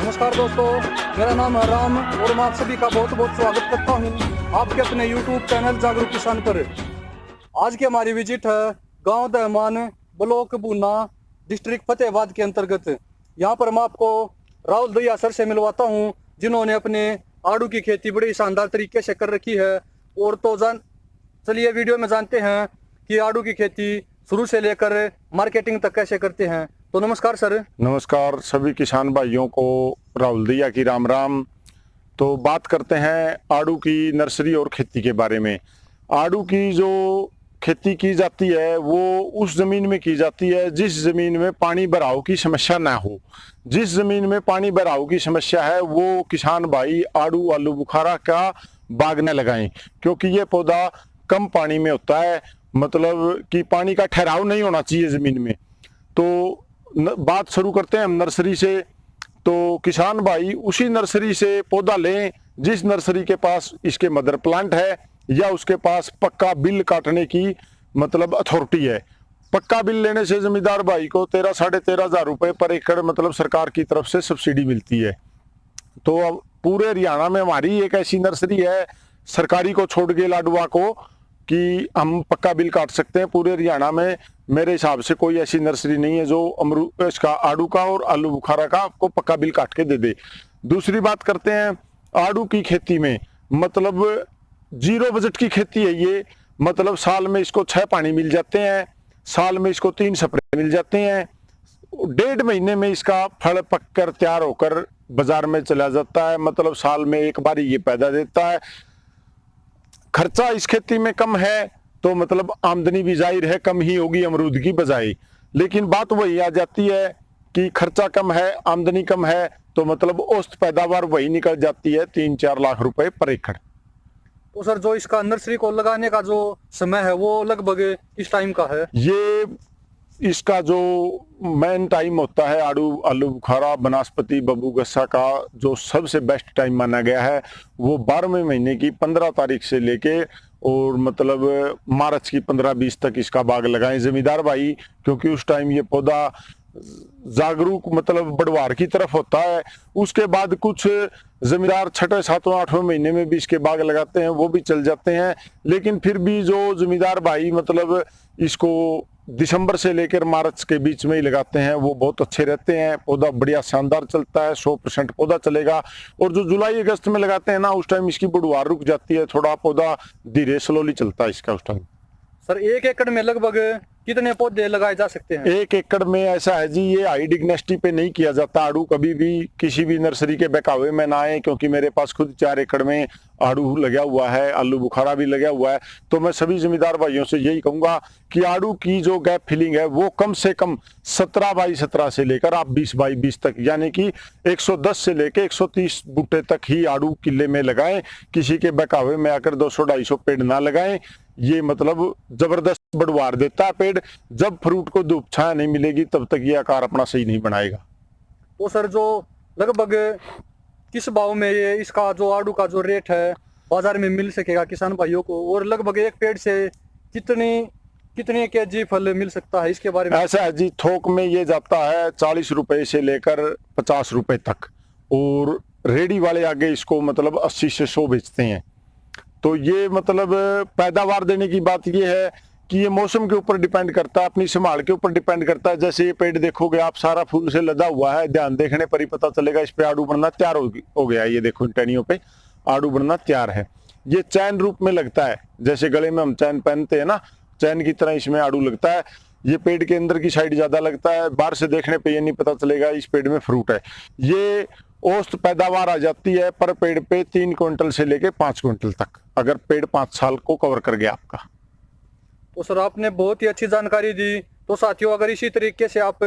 नमस्कार दोस्तों, मेरा नाम है राम और मैं आप सभी का बहुत बहुत स्वागत करता हूं आपके अपने YouTube चैनल जागरूक किसान पर। आज की हमारी विजिट है गांव दहमान, ब्लॉक बूना, डिस्ट्रिक्ट फतेहाबाद के अंतर्गत। यहां पर मैं आपको राहुल दहिया सर से मिलवाता हूं, जिन्होंने अपने आड़ू की खेती बड़ी शानदार तरीके से कर रखी है। और तो चलिए वीडियो में जानते हैं कि आड़ू की खेती शुरू से लेकर मार्केटिंग तक कैसे करते हैं। तो नमस्कार सर। नमस्कार सभी किसान भाइयों को, राहुल दहिया की राम राम। तो बात करते हैं आड़ू की नर्सरी और खेती के बारे में। आड़ू की जो खेती की जाती है वो उस जमीन में की जाती है जिस जमीन में पानी भराव की समस्या ना हो। जिस जमीन में पानी भराव की समस्या है वो किसान भाई आड़ू आलू बुखारा का बाग न लगाएं, क्योंकि ये पौधा कम पानी में होता है, मतलब कि पानी का ठहराव नहीं होना चाहिए जमीन में। तो बात शुरू करते हैं हम नर्सरी से। तो किसान भाई उसी नर्सरी से पौधा लें जिस नर्सरी के पास इसके मदर प्लांट है या उसके पास पक्का बिल काटने की मतलब अथॉरिटी है। पक्का बिल लेने से जमींदार भाई को 13-13,500 रुपए पर एकड़ मतलब सरकार की तरफ से सब्सिडी मिलती है। तो अब पूरे हरियाणा में हमारी एक ऐसी नर्सरी है, सरकारी को छोड़ के लाडवा को, कि हम पक्का बिल काट सकते हैं। पूरे हरियाणा में मेरे हिसाब से कोई ऐसी नर्सरी नहीं है जो अमरूद इसका आड़ू का और आलू बुखारा का आपको पक्का बिल काट के दे दे। दूसरी बात करते हैं आड़ू की खेती में, मतलब 0 बजट की खेती है ये। मतलब साल में इसको 6 पानी मिल जाते हैं, साल में इसको 3 स्प्रे मिल जाते हैं, 1.5 महीने में इसका फल पककर तैयार होकर बाजार में चला जाता है। मतलब साल में एक बार ये पैदा देता है। खर्चा इस खेती में कम है तो मतलब आमदनी भी जाहिर है कम ही होगी अमरूद की बजाय। लेकिन बात वही आ जाती है कि खर्चा कम है, आमदनी कम है, तो मतलब औसत पैदावार वही निकल जाती है 3-4 लाख रुपए पर एकड़। तो सर जो इसका नर्सरी को लगाने का जो समय है वो लगभग किस टाइम का है? ये इसका जो मेन टाइम होता है आड़ू आलू बुखारा वनस्पति बबूगसा का जो सबसे बेस्ट टाइम माना गया है वो 12वें महीने की 15 तारीख से लेके और मतलब मार्च की 15-20 तक इसका बाग लगाएं जमींदार भाई, क्योंकि उस टाइम ये पौधा जागरूक मतलब बढ़वार की तरफ होता है। उसके बाद कुछ जमींदार 6, 7, 8वें महीने में भी इसके बाग लगाते हैं, वो भी चल जाते हैं। लेकिन फिर भी जो जमींदार भाई मतलब इसको दिसंबर से लेकर मार्च के बीच में ही लगाते हैं वो बहुत अच्छे रहते हैं। पौधा बढ़िया शानदार चलता है, 100% पौधा चलेगा। और जो जुलाई अगस्त में लगाते हैं ना उस टाइम इसकी बढ़वार रुक जाती है, थोड़ा पौधा धीरे स्लोली चलता है इसका उस टाइम। सर 1 एकड़ में लगभग कितने पौधे लगाए जा सकते हैं? 1 एकड़ में ऐसा है जी, ये हाई डिग्नेसिटी पे नहीं किया जाता आड़ू। कभी भी किसी भी नर्सरी के बहकावे में ना आए, क्योंकि मेरे पास खुद 4 एकड़ में आड़ू लगा हुआ है, आलू बुखारा भी लगा हुआ है। तो मैं सभी जमींदार भाइयों से यही कहूंगा कि आड़ू की जो गैप फिलिंग है वो कम से कम 17x17 से लेकर आप 20x20 तक, यानी कि 110 से लेकर 130 बूटे तक ही आड़ू किले में लगाएं। किसी के बहकावे में आकर 200-250 पेड़ ना लगाएं। ये मतलब जबरदस्त बढ़वार देता है पेड़। जब फ्रूट को धूप छाया नहीं मिलेगी तब तक ये आकार अपना सही नहीं बनाएगा। तो सर जो लगभग किस भाव में ये इसका जो आड़ू का जो रेट है बाजार में मिल सकेगा किसान भाइयों को, और लगभग एक पेड़ से कितने केजी फल मिल सकता है इसके बारे में? ऐसा है जी, थोक में ये जाता है 40 रुपए से लेकर 50 रुपए तक, और रेडी वाले आगे इसको मतलब 80 से 100 बेचते हैं। तो ये मतलब पैदावार देने की बात ये है कि ये मौसम के ऊपर डिपेंड करता है, अपनी संभाल के ऊपर डिपेंड करता है। जैसे ये पेड़ देखोगे आप, सारा फूल से लदा हुआ है, ध्यान देखने पर ही पता चलेगा इस पे आड़ू बनना तैयार हो गया। ये देखो इन टहनियों पे आड़ू बनना तैयार है। ये चैन रूप में लगता है, जैसे गले में हम चैन पहनते हैं ना, चैन की तरह इसमें आड़ू लगता है। ये पेड़ के अंदर की साइड ज्यादा लगता है, बाहर से देखने पे ये नहीं पता चलेगा इस पेड़ में फ्रूट है। ये औसत पैदावार आ जाती है पर पेड़ पे 3 क्विंटल से लेके 5 क्विंटल तक, अगर पेड़ 5 साल को कवर कर गया आपका। तो सर आपने बहुत ही अच्छी जानकारी दी। तो साथियों, अगर इसी तरीके से आप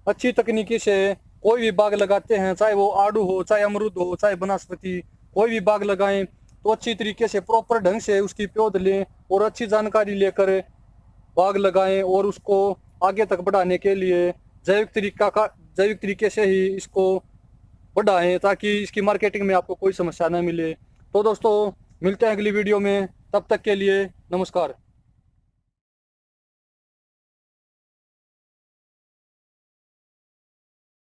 अच्छी तकनीकी से कोई भी बाग लगाते हैं, चाहे वो आड़ू हो, चाहे अमरूद हो, चाहे वनस्पति, कोई भी बाग लगाएं तो अच्छी तरीके से प्रॉपर ढंग से उसकी प्योद लें और अच्छी जानकारी लेकर बाग लगाएं, और उसको आगे तक बढ़ाने के लिए जैविक तरीके से ही इसको बढ़ाएं ताकि इसकी मार्केटिंग में आपको कोई समस्या न मिले। तो दोस्तों मिलते हैं अगली वीडियो में, तब तक के लिए नमस्कार।